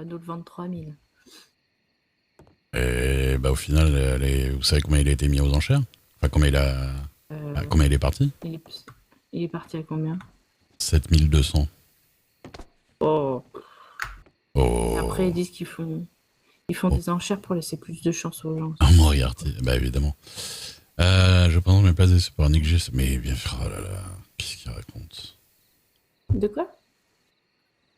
nous le vendre 3000. Et bah au final, vous savez combien il a été mis aux enchères? Enfin, combien il est parti? Il est, il est parti à combien? 7200. Oh. Après, ils Oh. disent ils font Oh. des enchères pour laisser plus de chance aux gens. Oh, Moriarty, bah évidemment. Je pense mes places c'est pour Nick G. Mais bien, oh là là, qu'est-ce qu'il raconte? De quoi?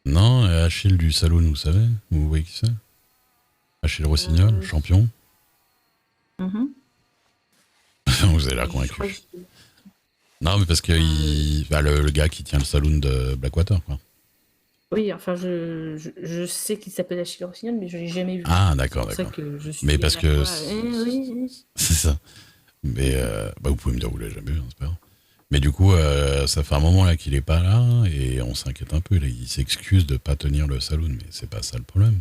Non, Achille du Saloon, vous savez? Vous voyez qui c'est? Achille Rossignol, euh, champion. mhm. Vous avez l'air Je crois convaincu. que Non, mais parce que le gars qui tient le saloon de Blackwater, quoi. oui, enfin, je sais qu'il s'appelle Achille Rossignol, mais je l'ai jamais vu. Ah, C'est d'accord, pour ça d'accord. que je Mais suis à parce la que fois. Oui, oui. c'est ça. Mais bah, vous pouvez me dire vous l'avez jamais vu, hein, c'est pas grave. Mais du coup, ça fait un moment là qu'il est pas là et on s'inquiète un peu. Là, il s'excuse de pas tenir le saloon, mais c'est pas ça le problème.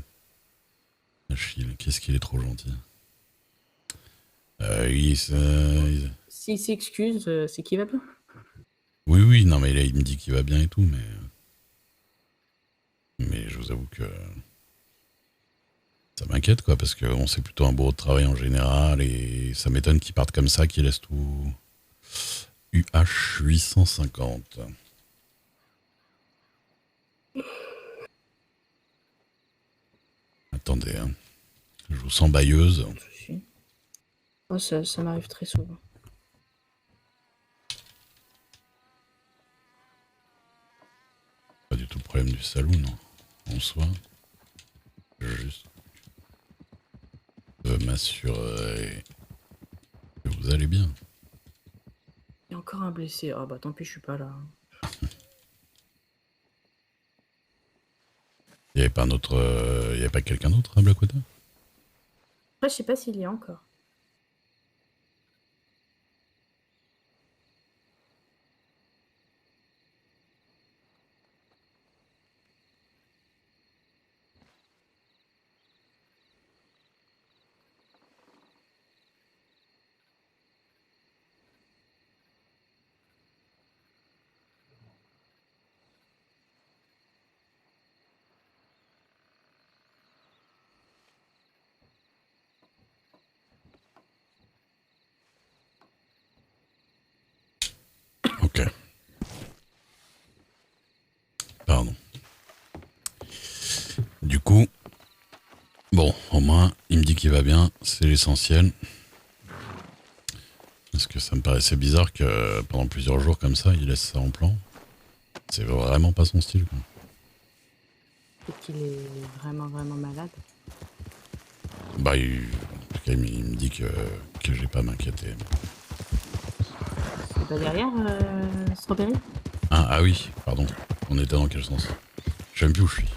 Achille, qu'est-ce qu'il est trop gentil. S'il s'excuse, c'est qu'il va bien. Oui, oui, non, mais là, il me dit qu'il va bien et tout, mais je vous avoue que ça m'inquiète, quoi, parce qu'on sait plutôt un bureau de travail en général et ça m'étonne qu'il parte comme ça, qu'il laisse tout. UH 850. Attendez, hein. Je vous sens bailleuse. Pas de souci. Oh, ça m'arrive très souvent. Pas du tout le problème du saloon, en soi. Juste m'assurer que vous allez bien. Il y a encore un blessé. Ah bah tant pis, je suis pas là. Il n'y avait pas un autre, il y avait pas quelqu'un d'autre à Blackwater? Après, je sais pas s'il y a encore. Ok. Pardon. Du coup, bon, au moins, il me dit qu'il va bien, c'est l'essentiel. Parce que ça me paraissait bizarre que pendant plusieurs jours comme ça, il laisse ça en plan. C'est vraiment pas son style, quoi. Peut-être qu'il est vraiment, vraiment malade. Bah, en tout cas, il me dit que j'ai pas à m'inquiéter. C'est pas derrière, Strawberry? Ah oui, pardon. On était dans quel sens? Je sais même plus où je suis.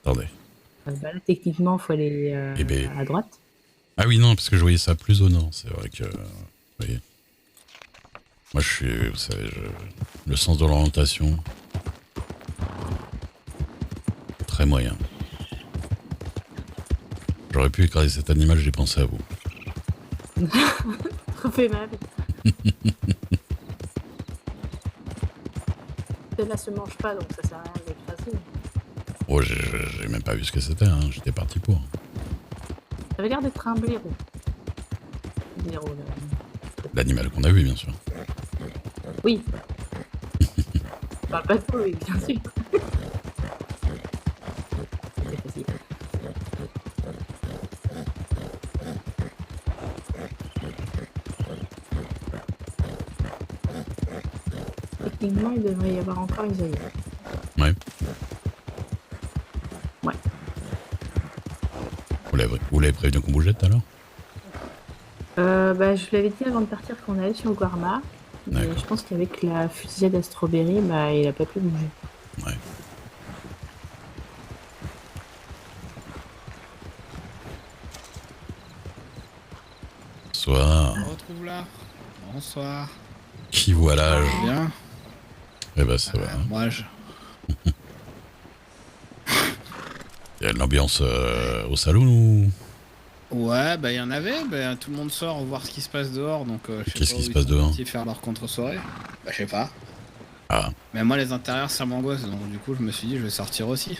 Attendez. Bah là, techniquement, il faut aller Eh ben. à droite. Ah oui, non, parce que je voyais ça plus au nord. C'est vrai que. Vous voyez. Moi, je suis. Vous savez, le sens de l'orientation. Très moyen. J'aurais pu écraser cet animal, j'ai pensé à vous. Trop fait mal. Celle-là se mange pas, donc ça sert à rien de l'écraser. Oh, j'ai même pas vu ce que c'était, hein. J'étais parti pour. Ça avait l'air d'être un blaireau. Blaireau, là. L'animal qu'on a vu, bien sûr. Oui. Je parle pas de toi, oui, bien sûr. C'est facile. Techniquement, il devrait y avoir encore Isaïe. Ouais. Ouais. Vous l'avez prévenu qu'on bougeait tout à l'heure? Bah, je lui avais dit avant de partir qu'on allait sur Guarma. Mais je pense qu'avec la fusillade à Strawberry, bah, il a pas pu bouger. Ouais. Bonsoir. On retrouve là. Bonsoir. Qui voit l'âge? Bien. Eh ben, ça va. Moi, Il y a de l'ambiance au salon ou? ouais, bah il y en avait. Bah, tout le monde sort voir ce qui se passe dehors. Donc, je sais Qu'est-ce pas qui où se ils passe sont dehors? partis faire leur contre-soirée. Bah, je sais pas. Ah. Mais moi, les intérieurs, ça m'angoisse. Donc, du coup, je me suis dit, je vais sortir aussi.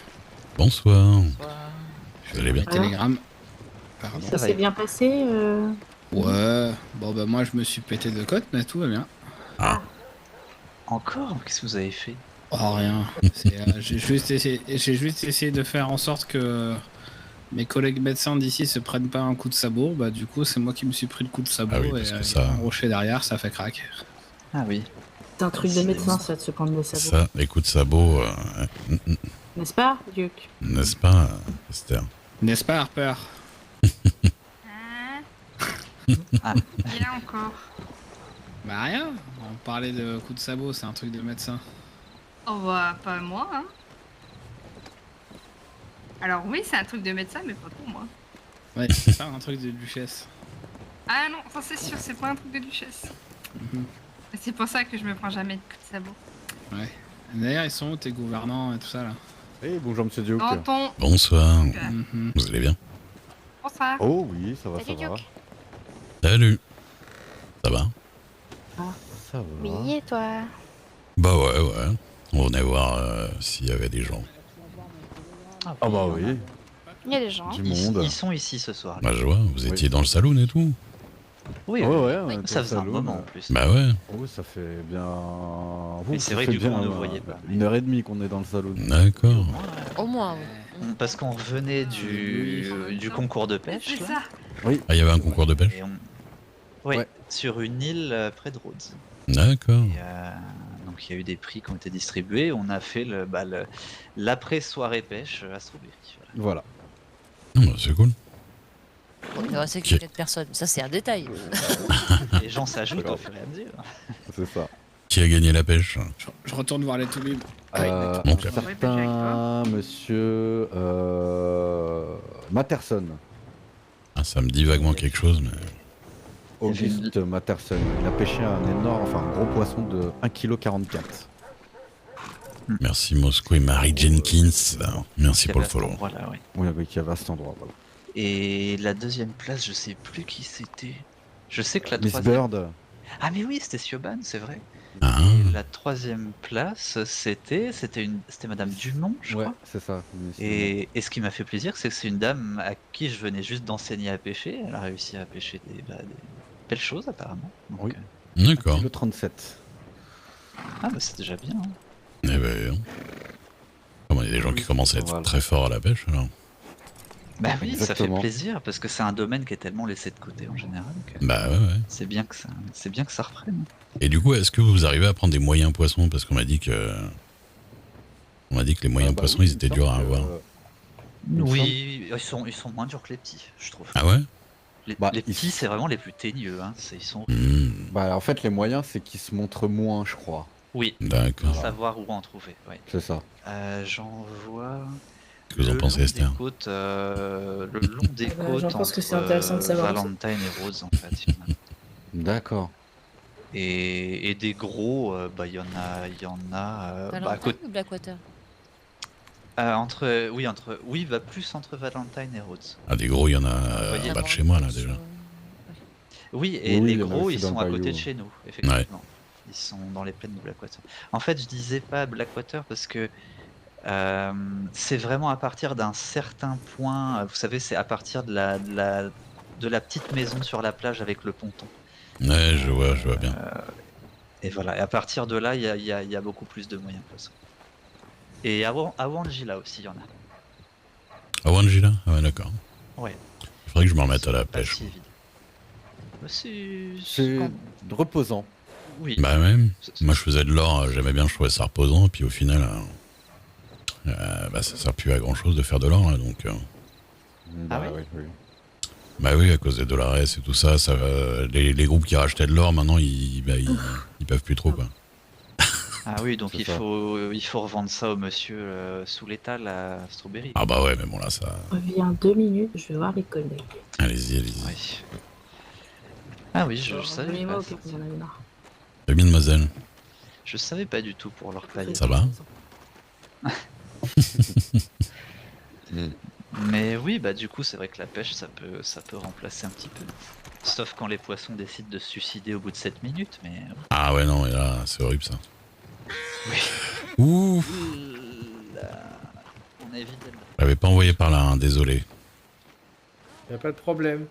Bonsoir. Vous allez bien? Télégramme. Pardon. Ça s'est bien passé Ouais. Bon bah moi je me suis pété de côte, mais tout va bien. Ah, Encore? Qu'est-ce que vous avez fait? Oh rien. J'ai juste essayé de faire en sorte que mes collègues médecins d'ici se prennent pas un coup de sabot. Bah du coup c'est moi qui me suis pris le coup de sabot Ah oui, et parce que il y a ça- un rocher derrière, ça fait crack. Ah oui. c'est un truc de médecin, ça, de se prendre des sabots. ça, les coups de sabot, N'est-ce pas, Duc? n'est-ce pas, Esther? N'est-ce pas Harper? Ah. Et là encore. Bah rien. On parlait de coup de sabot, c'est un truc de médecin. Oh bah pas moi, hein. Alors oui, c'est un truc de médecin, mais pas pour moi. Ouais, c'est pas un truc de duchesse. Ah non, ça c'est sûr, c'est pas un truc de duchesse. Mhm. Et c'est pour ça que je me prends jamais de coups de sabot. Ouais. D'ailleurs ils sont où tes gouvernants et tout ça là? Eh, bonjour Monsieur Duke. Tonton, Bonsoir. Mhm. Vous allez bien? bonsoir. Oh oui, ça va, ça Salut, va. Duke. Salut. Ça va? Ça va. Oui, et toi? Bah ouais. On venait voir s'il y avait des gens. Ah bah oui, Il y a des gens. du Ils, monde. ils sont ici ce soir. Bah je vois, vous étiez dans le saloon et tout? Oui, Ouais, oui. ouais, on est Ça au faisait un salon. moment en plus. Bah ouais. Oh, ça fait bien. Mais ça c'est vrai fait que du coup, bien, on ne voyait pas. 1h30 qu'on est dans le salon. D'accord. Au moins, oui. Parce qu'on revenait du concours de pêche. C'est là, ça. Ah, il y avait un concours de pêche? et Oui, Ouais. sur une île près de Rhodes. D'accord. Et, donc il y a eu des prix qui ont été distribués. On a fait l'après-soirée pêche à Strawberry. Voilà. Voilà. Ah, bah, c'est cool. Bon, il restait que 4 personnes. Ça, c'est un détail. Les gens s'ajoutent au fur et à mesure. C'est ça. Qui a gagné la pêche? Je retourne voir les toubibs. Un donc- certain monsieur Matterson. Ah, ça me dit vaguement quelque chose, mais... Auguste Matterson. Il a pêché un gros poisson de 1,44 kg. Merci Moscou et Marie Jenkins. Merci Qui pour le avait à cet follow. endroit-là, ouais. Oui, avec qui avait à cet endroit. Voilà. Et la deuxième place, je sais plus qui c'était. Je sais que la Miss troisième. Bird. Ah mais oui, c'était Siobhan, c'est vrai. Ah, Et la troisième place, c'était Madame Dumont, je Ouais, crois. c'est ça. Miss Et ce qui m'a fait plaisir, c'est que c'est une dame à qui je venais juste d'enseigner à pêcher. Elle a réussi à pêcher des belles choses apparemment. Donc, Oui. d'accord. Le 37. Ah bah c'est déjà bien. hein. Eh ben... Comment il y a des gens qui commencent à être Voilà. très forts à la pêche, alors? Bah oui, ça fait Exactement. plaisir parce que c'est un domaine qui est tellement laissé de côté en général. Bah ouais. C'est bien que ça reprenne. Et du coup, est-ce que vous arrivez à prendre des moyens poissons? Parce qu'on m'a dit que... On m'a dit que les moyens Ah bah poissons, oui, ils étaient il me durs à semble que, avoir. il me Oui, ils sont moins durs que les petits, je trouve. Ah ouais? Les, Bah, les ils- petits, c'est vraiment les plus teigneux. Hein. Ils sont. Bah, en fait, les moyens, c'est qu'ils se montrent moins, je crois. Oui, D'accord. savoir où en trouver. Oui. C'est ça. J'en vois. Qu'est-ce que vous en pensez, long Esther? des côtes, le long des Bah, côtes. j'en pense que c'est entre, intéressant de savoir aussi. Valentine et Rose, en fait. il y en a. D'accord. Et des gros, il y en a. À Valentine côté, ou Blackwater? oui, plus entre Valentine et Rhodes. Ah, des gros, il y en a voyez, pas de chez moi, là, déjà. Oui, et Oui, les il y en a gros, aussi ils dans sont le à côté Bayou. de chez nous, effectivement. Ils sont dans les plaines de Blackwater. En fait, je disais pas Blackwater parce que c'est vraiment à partir d'un certain point. Vous savez, c'est à partir de la petite maison sur la plage avec le ponton. Ouais, je vois bien. Et voilà. Et à partir de là, il y a beaucoup plus de moyens poissons. Et à Wangila aussi, il y en a. Ah, Wangila? Ah ouais, d'accord. Ouais. Il faudrait que je me remette à la Pas pêche. si évident. Bah, C'est reposant. Oui. Bah même. C'est- Moi, je faisais de l'or, j'aimais bien, je trouvais ça reposant, et puis au final, bah, ça sert plus à grand chose de faire de l'or, là, donc... Bah, oui. oui. Bah oui, à cause des dollars et tout ça, les groupes qui rachetaient de l'or, maintenant, ils peuvent plus trop, quoi. Ah oui, donc C'est il ça. faut revendre ça au monsieur sous l'étal à Strawberry. Ah bah ouais, mais bon, là, ça... Reviens 2 minutes, je vais voir les collègues. Allez-y. Oui. Ah oui, je savais Revenez-moi pas. au cas où il y en avait marre. Très bien, mademoiselle. Je savais pas du tout pour leur paille. Ça va? Mais oui, bah du coup, c'est vrai que la pêche, ça peut remplacer un petit peu. Sauf quand les poissons décident de se suicider au bout de 7 minutes, mais... Ah ouais, non, mais là, c'est horrible, ça. Oui. Ouh. Là, on a évité le... Je l'avais pas envoyé par là, hein, désolé. Y a pas de problème.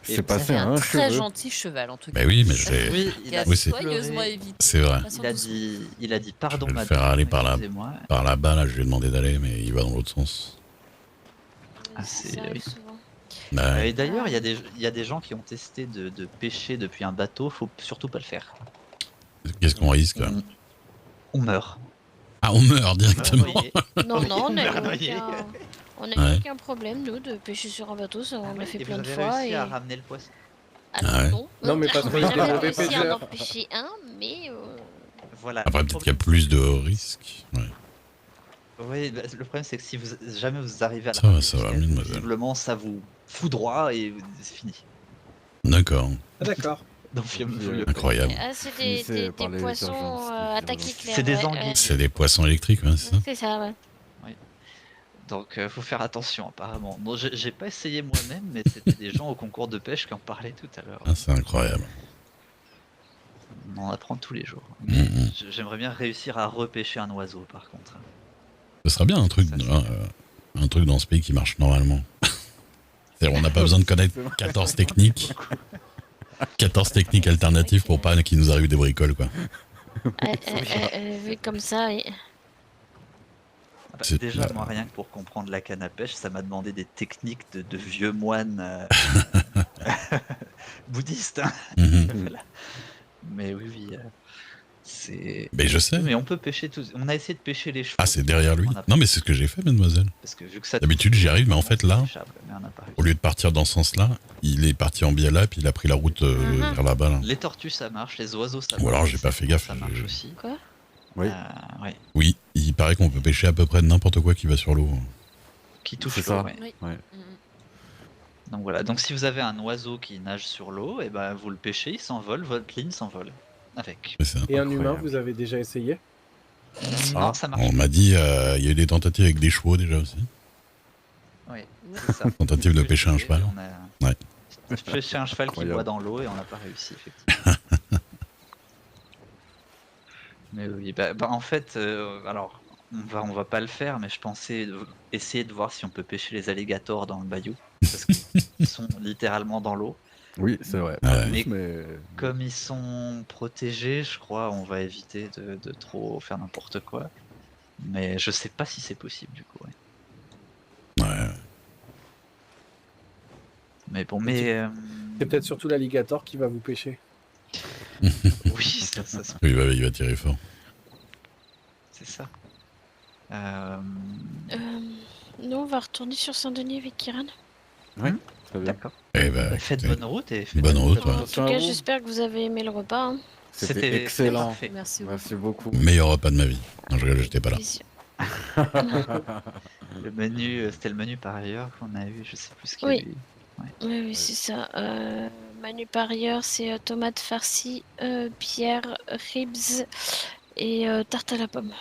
Et C'est Ça passé fait un un très cheveu. gentil cheval en tout cas. Bah oui, mais j'ai. Oui, Qui a Oui, c'est- soigneusement évité. C'est vrai. il a dit pardon, Je vais le madame. faire aller par là. Excusez-moi. Par là-bas, là, je lui ai demandé d'aller, mais il va dans l'autre sens. Ah, c'est- Ça arrive oui. souvent. Bah, Et d'ailleurs, il y a des gens qui ont testé de pêcher depuis un bateau, faut surtout pas le faire. qu'est-ce qu'on risque là On meurt. Ah, on meurt directement. Oui. Non, non, on n'a eu Noyé. Ouais. aucun problème, nous, de pêcher sur un bateau. Ça, on l'a fait Et plein vous de avez fois. réussi Et... à ramener le poisson. Alors, Ah ouais. non. Non, mais parce on que a vous jamais êtes mauvais réussi à en pêcheurs. pêcher un, mais... Voilà. Après, peut-être qu'il y a plus de risques. Ouais. Oui, bah, le problème c'est que si vous jamais vous arrivez à la Ça va, ramener ça va, jusqu'à elle, mademoiselle. visiblement ça vous foudroie et c'est fini. D'accord. Ah, d'accord. Donc vaut mieux pas. Incroyable. Ah, c'est Finissez par les poissons urgences, attaque les éclair. C'est des ouais, anguilles. C'est des poissons électriques, ouais, c'est ça C'est ça, ouais. Donc faut faire attention apparemment. Bon, j'ai pas essayé moi-même, mais c'était des gens au concours de pêche qui en parlaient tout à l'heure. Ah, c'est incroyable. On en apprend tous les jours. Mhm. J'aimerais bien réussir à repêcher un oiseau par contre. Ce serait bien un truc, Ça, c'est- un truc dans ce pays qui marche normalement. C'est-à-dire, on n'a pas besoin de connaître 14 techniques. 14 techniques alternatives pour pas qu'il nous arrive des bricoles, quoi. Vu comme ça, et... Ah bah, C'est- déjà, moi rien que pour comprendre la canne à pêche, ça m'a demandé des techniques de vieux moines bouddhistes. Hein. Mhm. Voilà. Mais oui, oui, c'est. Mais je sais. Mais on peut pêcher tous. On a essayé de pêcher les chevaux. Ah, c'est derrière lui. On a- Non, mais c'est ce que j'ai fait, mademoiselle. Parce que vu que ça. D'habitude, j'y arrive, mais en fait, là, c'est pêchable, mais on n'a pas réussi. au lieu de partir dans ce sens-là, il est parti en biais là, puis il a pris la route Mhm. vers là-bas. Là. Les tortues ça marche, les oiseaux ça Ou marche. alors, j'ai les pas fait serpents, gaffe, Ça marche je- aussi. Oui. Ouais. Oui, il paraît qu'on peut pêcher à peu près n'importe quoi qui va sur l'eau. Qui touche C'est l'eau, ça. ouais. Oui. Ouais. Donc voilà. Donc si vous avez un oiseau qui nage sur l'eau, et ben vous le pêchez, il s'envole, votre ligne s'envole. Avec. C'est ça. Et un Incroyable. humain, vous avez déjà essayé? Non, ça marche. On m'a dit, il y a eu des tentatives avec des chevaux déjà aussi. Oui, c'est ça. Tentative de pêcher un cheval. On a... Ouais. Pêcher un cheval qui Incroyable. boit dans l'eau et on n'a pas réussi, effectivement. Mais oui, en fait, alors, on va pas le faire, mais je pensais essayer de voir si on peut pêcher les alligators dans le bayou. Parce qu'ils sont littéralement dans l'eau. Oui, c'est vrai. Ouais. Mais Comme ils sont protégés, je crois, on va éviter de trop faire n'importe quoi. Mais je sais pas si c'est possible, du coup. Ouais. Ouais. Mais bon, mais... C'est peut-être surtout l'alligator qui va vous pêcher. oui, ça se Il va tirer fort. c'est ça. Nous, on va retourner sur Saint-Denis avec Kiran. très bien. D'accord. Eh ben, Faites écoutez, bonne route et faites bonne route, ouais. En Attention tout à cas, vous. j'espère que vous avez aimé le repas. Hein. C'était excellent. parfait. Merci beaucoup. Merci beaucoup. Meilleur repas de ma vie. Non, je rigole, j'étais pas là. Plaisir. Le menu, c'était le menu par ailleurs qu'on a eu, je sais plus ce qu'il y Oui. a eu. Oui, oui, c'est ça. Manu par ailleurs, c'est tomates farcies, bière, ribs et tarte à la pomme.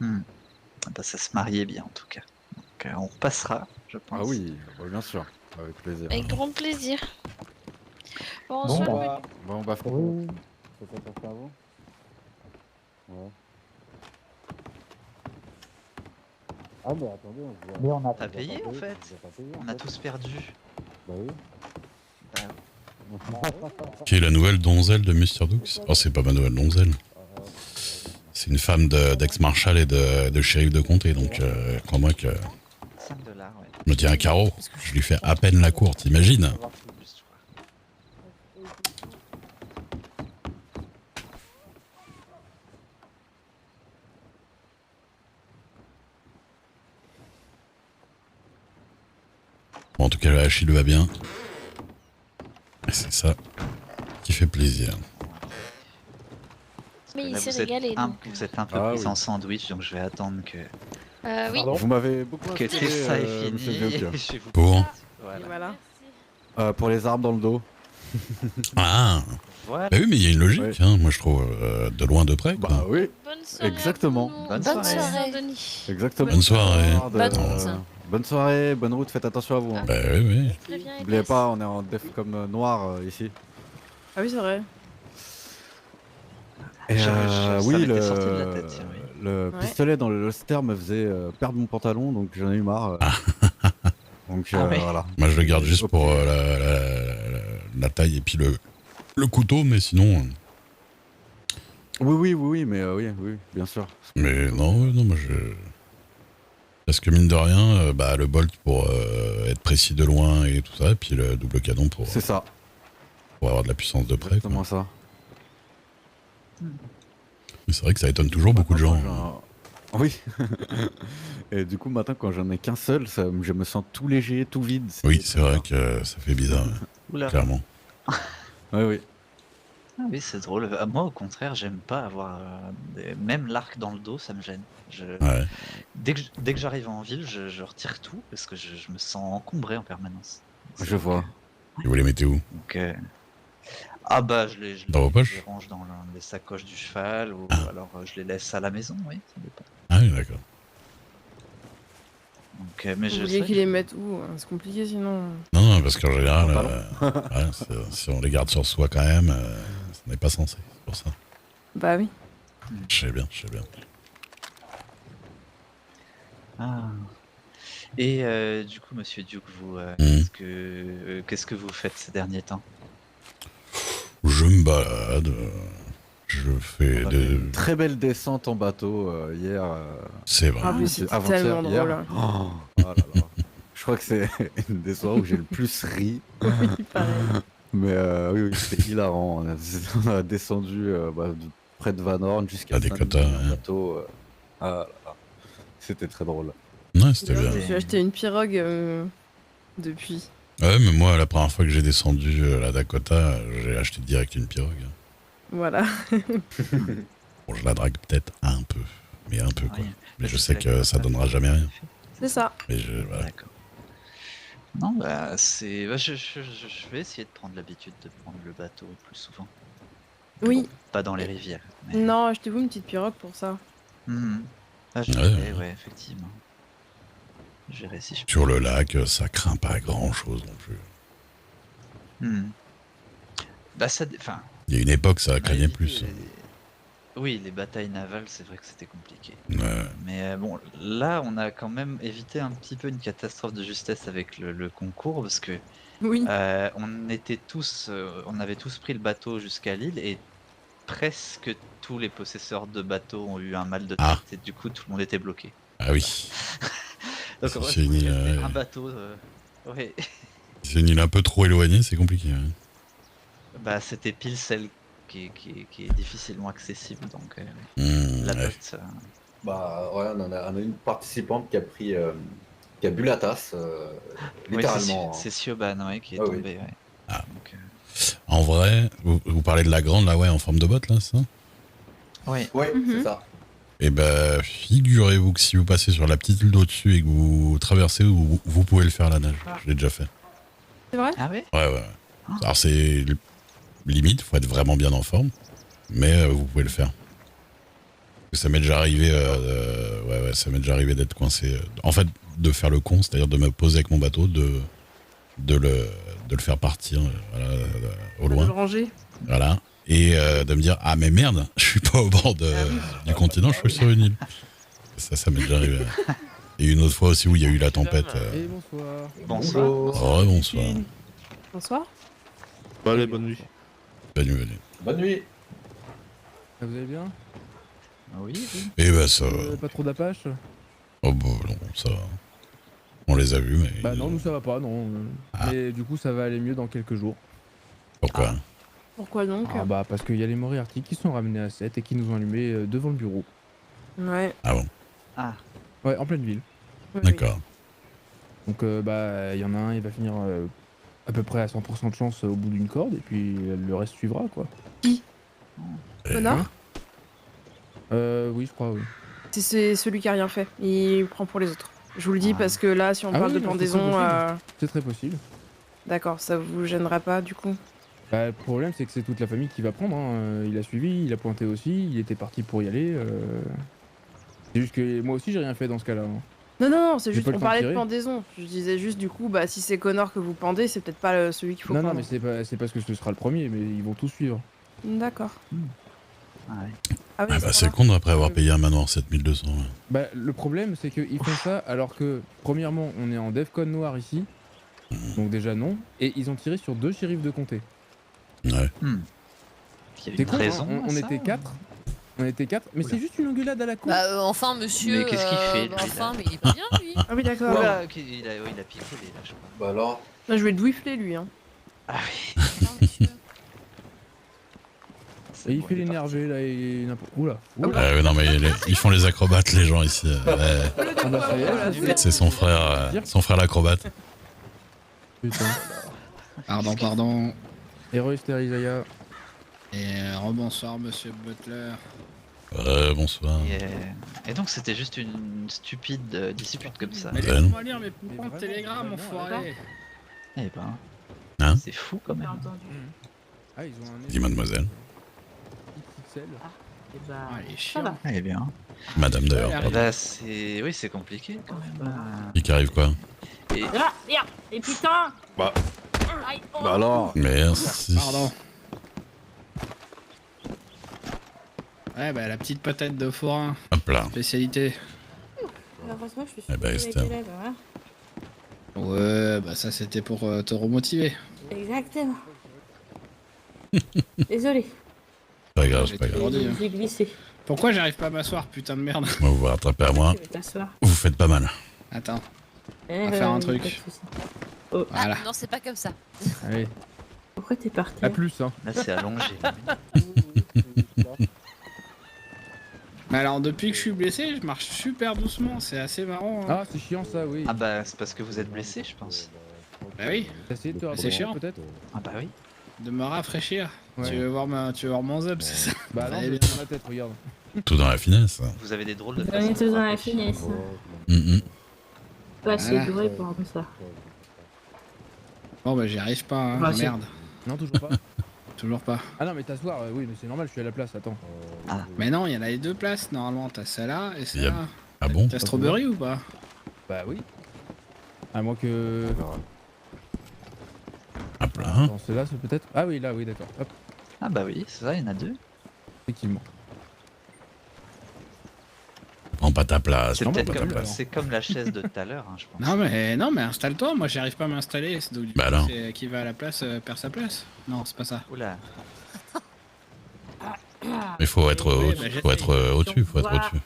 Ah bah, ça se mariait bien en tout cas. Donc on repassera, je pense. Ah oui, bah, bien sûr. Avec plaisir. Avec grand plaisir. Bon, on Bon, se voit le bah, Bon, on va faire. Oui. Faut pas faire ça avant. Ouais. Ah mais attendez, on voit. Mais on a T'as payé en fait. On a tous perdu. Bah oui. Bah, Qui est la nouvelle donzelle de Mr. Dux? Oh, c'est pas ma nouvelle donzelle. C'est une femme d'ex-marshal et de shérif de comté, donc crois-moi que 5 $, ouais. je me tiens à carreau. Je lui fais à peine la cour, t'imagines? Plus, je crois. Bon, en tout cas, le Achille va bien. Et c'est ça qui fait plaisir. Mais il Là, s'est vous êtes régalé. un- donc, Vous êtes un peu Ah pris oui. en sandwich, donc je vais attendre que oui. Pardon. Vous m'avez beaucoup que inspiré, tout ça est monsieur fini. Duke. Je vais vous- Pour Voilà. Pour les armes dans le dos. Ah, Voilà. bah oui, mais il y a une logique, Ouais. hein, moi je trouve, de loin de près. Quoi. Bah oui, Bonne soirée. Exactement. à vous. Bonne Bonne soirée. soirée. Denis. exactement. Bonne soirée. Bonne route. Bonne soirée, bonne route, faites attention à vous. hein. Bah oui, oui. Préviens N'oubliez Épaisse. pas, on est en def comme noir ici. Ah oui, c'est vrai. Et Ça oui, m'était sorti de la tête, tiens, oui. Le Ouais. pistolet dans le holster me faisait perdre mon pantalon, donc j'en ai eu marre. Donc Ah ouais. voilà. Moi, je le garde juste Au pour pire. la taille et puis le couteau, mais sinon. Oui, mais oui, bien sûr. Mais non, moi je. Parce que mine de rien, le bolt pour être précis de loin et tout ça, et puis le double canon pour C'est ça. avoir de la puissance de près. Exactement Quoi. ça. Mais c'est vrai que ça étonne toujours beaucoup de gens. Oui. Et du coup, maintenant, quand j'en ai qu'un seul, je me sens tout léger, tout vide. Oui, c'est vrai que ça fait bizarre, Oula. clairement. Oui. Ah oui, c'est drôle. Moi, au contraire, j'aime pas avoir même l'arc dans le dos, ça me gêne. Ouais. Dès que j'arrive en ville, je retire tout parce que je me sens encombré en permanence. Je vois. Et vous les mettez où? Donc, ah bah, je Dans vos les poches? range dans les sacoches du cheval ou alors je les laisse à la maison, oui, ça dépend. Ah oui, d'accord. Donc, mais Vous je vouliez sais qu'ils les mettent où? C'est compliqué sinon. Non, parce qu'en général, Pantalon. si on les garde sur soi quand même, ça n'est pas censé. C'est pour ça. Bah oui. Je sais bien. Ah. Et du coup, Monsieur Duke, vous, qu'est-ce que vous faites ces derniers temps? Je me balade, je fais On a fait une très belle descente en bateau hier. C'est vrai. Ah, mais c'était avant-hier, tellement hier. drôle. Oh là là. Je crois que c'est une des soirées où j'ai le plus ri. Oui, pareil. Mais oui, c'était hilarant. On a descendu près de Van Horn jusqu'à À Dakota, Saint-Denis en ouais. bateau. Ah là là. C'était très drôle. Ouais, c'était Je bien. me suis acheté une pirogue depuis. Ouais, mais moi, la première fois que j'ai descendu la Dakota, j'ai acheté direct une pirogue. Voilà. Bon, je la drague peut-être un peu, mais un peu quoi. Ouais. Mais je Parce sais que que ça donnera jamais rien. C'est ça. Mais voilà. D'accord. Non, bah, c'est. Bah, je vais essayer de prendre l'habitude de prendre le bateau plus souvent. Oui. Bon, pas dans les rivières. Mais... Non, achetez-vous une petite pirogue pour ça. Mhm. Ah, je Ouais, verrai, ouais. ouais, effectivement. Je verrai si je peux. Sur le lac, ça craint pas grand chose non plus. Mhm. Bah, ça. Enfin. Il y a une époque, ça on a craignait évité plus. Oui, les batailles navales, c'est vrai que c'était compliqué. Ouais. Mais bon, là, on a quand même évité un petit peu une catastrophe de justesse avec le concours parce que Oui. on était tous, on avait tous pris le bateau jusqu'à l'île et presque tous les possesseurs de bateaux ont eu un mal de tête Ah. et du coup tout le monde était bloqué. Ah oui. Donc Ça, en vrai, c'est une il île, restait ouais. un bateau. Ouais. C'est une île un peu trop éloignée, c'est compliqué. Hein. Bah c'était pile celle qui est difficilement accessible donc la Ouais. dot. Bah ouais, on a une participante qui a pris, qui a bu la tasse, Ouais, littéralement. c'est Siobhan ouais, qui est Ah oui. tombée. Ouais. Ah. Donc, En vrai, vous parlez de la grande là, ouais, en forme de botte là, ça? ouais. Ouais, Mhm. c'est ça. Eh ben, figurez-vous que si vous passez sur la petite île d'au-dessus et que vous traversez, vous pouvez le faire à la nage. Je l'ai déjà fait. C'est vrai? Ah ouais. Ouais. Alors c'est limite, faut être vraiment bien en forme, mais vous pouvez le faire. Ça m'est déjà arrivé, ça m'est déjà arrivé d'être coincé. En fait, de faire le con, c'est-à-dire de me poser avec mon bateau, de le faire partir au De loin, le ranger. voilà, et de me dire ah mais merde, je suis pas au bord du continent, je suis sur une île. Ça m'est déjà arrivé. Et une autre fois aussi où il y a eu la tempête. Et bonsoir. Bonsoir. Oh, bonsoir. Bonsoir. Bah, allez, bonne nuit. Venez. Bonne nuit. Ah, vous allez bien? Oui. Et bah ça. Pas trop d'apache? Oh bah non, ça va. On les a vus, mais. Bah non, nous ça va pas, non. Ah. Mais du coup, ça va aller mieux dans quelques jours. Pourquoi? Pourquoi donc? Ah bah parce qu'il y a les Moriarty qui sont ramenés à 7 et qui nous ont allumés devant le bureau. Ouais. Ah bon, Ah. Ouais, en pleine ville. Oui, d'accord. Donc bah il y en a un, il va finir à peu près à 100% de chance au bout d'une corde et puis le reste suivra quoi. Qui? Et- Connor? Oui, je crois, oui. C'est celui qui a rien fait. Il prend pour les autres. Je vous le dis Ah. parce que là, si on Ah parle oui, de non, c'est pendaison, très C'est très possible. d'accord, ça vous gênera pas du coup? Bah, le problème, c'est que c'est toute la famille qui va prendre. Hein. Il a suivi, il a pointé aussi, il était parti pour y aller. C'est juste que moi aussi, j'ai rien fait dans ce cas-là. Hein. Non, c'est J'ai juste pas le on temps de parlait de tirer. pendaison. Je disais juste du coup, bah si c'est Connor que vous pendez, c'est peut-être pas celui qu'il faut Non, prendre. mais c'est parce que ce sera le premier, mais ils vont tous suivre. D'accord. Ah ouais. Ah oui, Ah bah c'est con après avoir payé un manoir 7200. Ouais. Bah, le problème, c'est qu'ils font ça alors que, premièrement, on est en Defcon noir ici. Donc déjà non. Et ils ont tiré sur 2 shérifs de comté. Ouais. Il y a C'est une con, raison. hein, on à était ça, 4. On était 4, mais c'est juste une engueulade à la con. Bah, enfin, monsieur. Mais qu'est-ce qu'il fait, lui, Enfin, là mais il est pas bien, lui. Ah oui, d'accord. Voilà, ok, il a picolé là, je crois. Bah alors. Là, je vais le dwifler, lui. Hein. Ah oui. Non, monsieur. C'est Et il bon, fait est l'énervé là et n'importe. Oula. Ouais, non mais ils font les acrobates les gens ici. Ouais. Ah bah ça y est, C'est son frère l'acrobate. Putain. Pardon. Héros Sterizaya. Et rebonsoir, monsieur Butler. Bonsoir. Et donc c'était juste une stupide dispute comme ça. Mais Ben. laisse-moi lire mes poupons de vraiment, télégramme, vraiment, enfoiré. Eh ben, Hein c'est fou quand J'ai même. entendu. Ah, ils ont un. Dis mademoiselle. XXL. Et bah, Ah, il est ça chiant. va. Eh bien. Madame d'ailleurs. Ouais, pardon. Là c'est. Oui c'est compliqué quand même. Il qui arrive quoi? Et... Ah, merde. Et putain. Bah. Aïe, oh. Bah alors. Merci. Pardon. Ouais, bah la petite patate de forain, Hop là. spécialité. Heureusement, je suis Eh ben, sûre Esther. qu'elle est là, hein. Ouais, bah ça c'était pour te remotiver. Exactement. Désolé, Pas grave, J'ai c'est pas grave. toujours dit, hein. j'ai glissé. Pourquoi j'arrive pas à m'asseoir, putain de merde? Moi, vous vous rattrapez à moi. Je vais t'asseoir. Vous faites pas mal. Attends, On va faire un truc. Ah, voilà. non, c'est pas comme ça. Allez, Pourquoi t'es parti? à plus hein. Là c'est allongé. Mais alors depuis que je suis blessé, je marche super doucement, c'est assez marrant. Hein. Ah, c'est chiant ça, oui. Ah bah c'est parce que vous êtes blessé je pense. Bah oui, T'as essayé de te C'est rapprocher chiant. peut-être? Ah bah oui. de me rafraîchir. Ouais. Tu veux voir mon zub, c'est ça? Bah non, Ouais, c'est bien. dans ma tête, regarde. Tout dans la finesse. Vous avez des drôles de On façons est de tous dans la rapprocher. finesse. Pas assez Voilà. doué pour un ça. Bon bah j'y arrive pas, hein. Bah, si. Merde. Non, toujours pas. Toujours pas. Ah non, mais t'asseoir, oui, mais c'est normal, je suis à la place, attends. Mais non, il y en a les deux places normalement, t'as celle-là et Y a- celle-là. Ah bon? T'as Strawberry ou pas? Bah oui. À moins que. Hop là. Attends, celle-là, c'est peut-être. Ah oui, là, oui, d'accord. Hop, Ah bah oui, c'est ça, il y en a deux. effectivement. Prends pas ta place. C'est Prends peut-être pas ta comme, place. c'est comme la chaise de tout à l'heure, hein, je pense. Non mais installe-toi, moi j'y arrive pas à m'installer, c'est donc du Bah coup, non. c'est qui va à la place perd sa place. Non, c'est pas ça. Oula. Il faut être Ouais, au- bah, faut être au-dessus, faut être Voilà. au-dessus.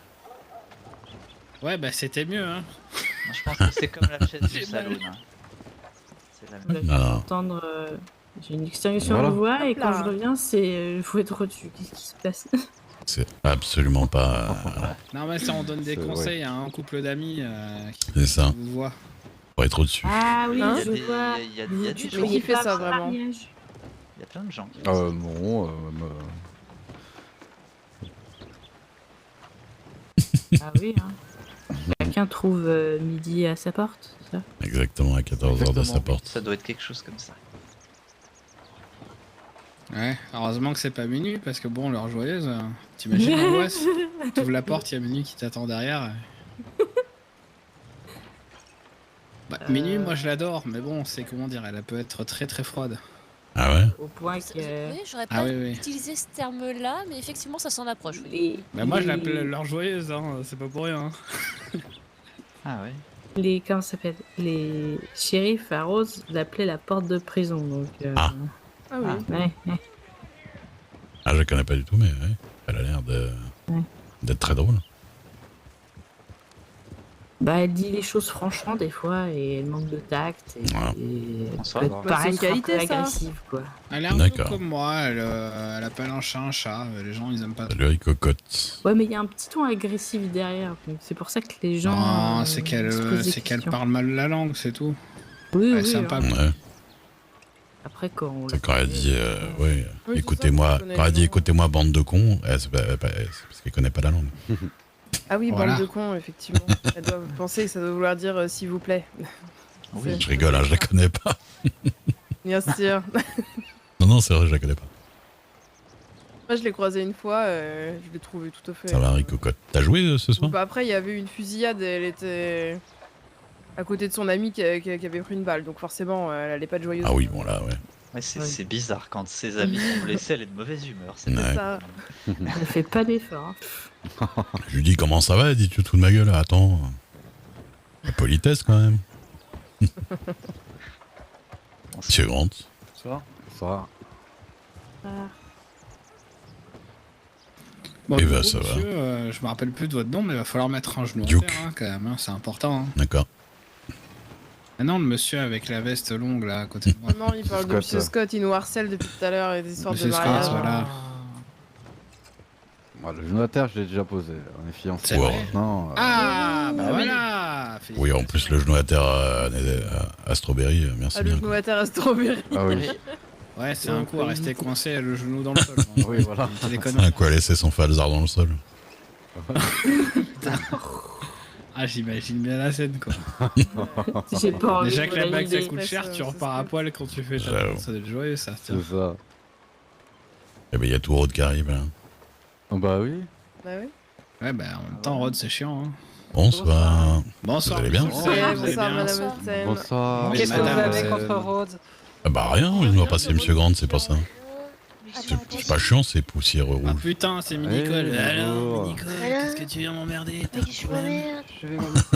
Ouais bah c'était mieux hein. Moi, je pense que c'est comme la chaise du J'ai salon. mal. Hein. C'est la Là, même. je Non, vais non. entendre. J'ai une extinction Voilà. de voix et quand Hop là. je reviens, c'est. Faut être au-dessus. Qu'est-ce qui se passe? C'est absolument pas. Non mais ça on donne des C'est- ouais. conseils à un couple d'amis qui C'est ça. vous voit. Faut être au-dessus. Ah oui, Hein je vois. Il y a Vous des dites, gens Mais qui voyez fait pas ça, par vraiment mariage. Il y a plein de gens qui font ça. Non, Ah oui, hein. Chacun trouve midi à sa porte, c'est ça? Exactement à 14h de sa Exactement. porte. Ça doit être quelque chose comme ça. Ouais, heureusement que c'est pas minuit parce que bon l'heure joyeuse, t'imagines l'angoisse. T'ouvres la porte, il y a minuit qui t'attend derrière. Bah, minuit moi je l'adore, mais bon c'est comment dire, elle peut être très très froide. Ah ouais? Au point que. Oui, j'aurais Ah pas oui, oui. utilisé ce terme-là, mais effectivement, ça s'en approche. oui. Les, Bah moi je les- l'appelle l'heure joyeuse, hein, c'est pas pour rien. Ah ouais. Les. Comment ça s'appelle? Les shérifs à Rose l'appelaient la porte de prison, donc. Ah. Ah oui. Ouais, ouais. Ah, je connais pas du tout, mais ouais. Elle a l'air de Ouais. d'être très drôle. Bah, elle dit les choses franchement des fois et elle manque de tact. Et, Ouais. et elle Bonsoir. peut Bah, c'est paraître une qualité, un peu ça. agressive, quoi. Elle est un peu D'accord. comme moi, elle appelle un chat, les gens ils aiment pas. Salut, Harry Cocotte. Ouais, mais il y a un petit ton agressif derrière, donc c'est pour ça que les gens. Non, c'est se qu'elle posent des qu'elle questions. parle mal la langue, c'est tout. Oui, Elle est oui. sympa. hein. Ouais. Après, quand on C'est quand elle dit, ouais, Oui, c'est écoutez-moi, ça, tu connais quand elle dit les gens. écoutez-moi, bande de cons, c'est parce qu'elle connaît pas la langue. Ah oui, Voilà. bande de cons, effectivement. Elle doit penser que ça doit vouloir dire s'il vous plaît. Oui. Je rigole, hein, je la connais pas. Bien sûr. Non, non, c'est vrai, je la connais pas. Moi, je l'ai croisé une fois, je l'ai trouvé tout à fait. Ça va, Harry Cocotte. T'as joué ce soir? Bah, après, il y avait eu une fusillade, elle était à côté de son ami qui avait pris une balle, donc forcément, elle allait pas de joyeuse. Ah oui, bon là, ouais. Ouais, c'est bizarre, quand ses amis sont blessés, elle est de mauvaise humeur. C'est Ouais. Ça. Elle ne fait pas d'effort. Hein. Je lui dis comment ça va, elle dit tu te fous de ma gueule, attends. La politesse quand même. Monsieur Grant. Ça va. Ah. Bon, Eh du ben, coup, ça va. monsieur, je me rappelle plus de votre nom, mais il va falloir mettre un genou en Duke. terre, hein, quand même, hein, c'est important. Hein. D'accord. Ah non, le monsieur avec la veste longue là à côté de moi. Non, il parle de Scott. Monsieur Scott, il nous harcèle depuis tout à l'heure et des histoires Monsieur de Scott, mariage. voilà. Bon, le genou à terre, je l'ai déjà posé. On est fiancés. C'est vrai Non. Ah, bah Ah oui. voilà. Oui, en plus le genou à terre à Strawberry, merci Ah, le bien. genou à terre à Strawberry. Ah oui. Ouais, c'est un coup à rester coincé le genou dans le sol. Oui, voilà. C'est des conneries. À quoi laisser son falzar dans le sol. Ah, j'imagine bien la scène quoi. J'ai pas envie Déjà de que la bague ça valider. coûte cher, tu repars à poil quand tu fais ta J'avoue. danse, ça doit être joyeux ça. Tiens. C'est ça. Eh ben il y a tout Rod qui arrive là. Oh, bah oui. Bah oui. Ouais, bah en même temps, Rod, c'est chiant. Hein. Bonsoir. Bonsoir. Vous allez bien monsieur Ouais, Hussein, vous allez bonsoir bien Madame Hussein. Bonsoir. Oui, Qu'est-ce que vous madame, avez contre Rhodes? Ah bah rien, il doit passer Monsieur Grant, c'est pas ça. C'est pas chiant, c'est poussiéreux Ah rouge. putain, c'est Hey, Nicole. Alors, bonjour. Nicole, Voilà. qu'est-ce que tu viens m'emmerder? Je m'emmerde. Je vais